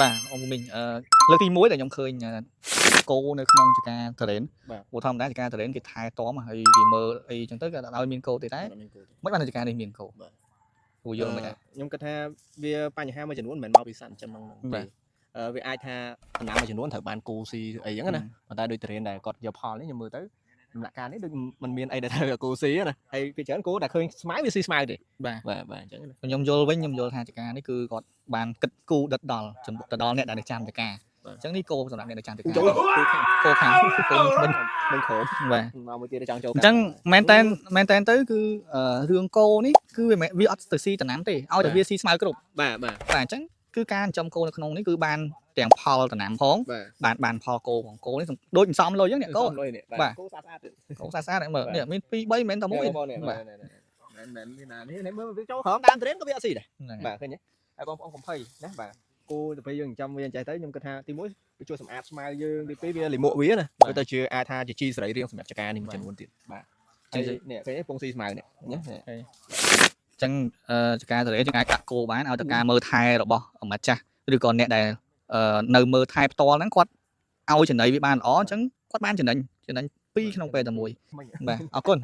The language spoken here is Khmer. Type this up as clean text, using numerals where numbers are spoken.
បាទអងមីងលើកទី1ដែលខ្ញុំឃើញគោនៅក្នុងចកាតរ៉េនព្រោះធម្មតាចកាតរ៉េនគេថែទាំហើយគេមើលអីចឹងទៅគេអត់ឲ្យមានគោទេតែមិនបានចកានេះមានគោព្រោះយល់មិនដែរ ខ្ញុំគិតថាវាបញ្ហាមួយចំនួនមិនមែនមកពីសត្វចិញ្ចឹមហ្នឹងទេវាអាចថាដំណាំមួយចំនួនត្រូវបានគូស៊ីអីចឹងណាប៉ុន្តែដូចតរេនដែលគាត់យកផលនេះខ្ញុំមើលទៅដំណាក់កាលនេះដូចមិនមានអីដែលត្រូវគូស៊ីណាហើយពីច្រើនគោតែឃើញស្មៅវាស៊ីស្មៅទេបាទអញ្ចឹងខ្ញុំយល់វិញខ្ញុំយល់ថាចកានេះគឺគាត់បានគិតគូដិតដល់ទៅដល់អ្នកដែលនៅចាំចកាអញ្ចឹងនេះគោសម្រាប់អ្នកនៅចាំចកាគោខាងគោមិនខោបាទមកមួយទៀតចង់ចូលអញ្ចឹងមែនតែនទៅគឺរឿងគោនេះគឺវាអត់ទៅស៊ីតំណាំទេឲ្យតែវាស៊ីស្មៅគ្រប់បាទអញ្ចឹងគឺការចិញ្ចឹមគោនៅក្នុងនេះគឺបានទាំងផលតំណាំផងបានផលគោផងគោនេះដូចសំលុយអញ្ចឹងអ្នកគោបាទគោស្អាតគោស្អាតមើលនេះមាន2 3មិនមែនតែមួយបាទមិនមានណានេះមើលវាចូលក្រោមដើមត្រេនក៏វាអត់ស៊ីដែរបាទឃើញទេហើយបងប្អូនកុំភ័យណាបាទគោទៅពេលយើងចិញ្ចឹមវាអញ្ចឹងទៅខ្ញុំគិតថាទី1វាជួយសម្អាតស្មៅយើងទី2វាលាមកវាណាទៅទៅជាអាចថាជាជីសរីរាង្គសម្រាប់ចកានេះមួយចំនួនទៀតបាទហើយនេះឃើញទេពងស៊ីស្មៅនេះណាអញ្ចឹងចកាតរ៉េនយើងអាចដាក់គោបានឲ្យតការមើលថែរបស់ម្ចាស់ឬក៏អ្នកដែលនៅមើលថែផ្ទាល់ហ្នឹងគាត់ឲ្យចំណីវាបានល្អអញ្ចឹងគាត់បានចំណេញ2ក្នុងពេលតែមួយបាទអរគុណ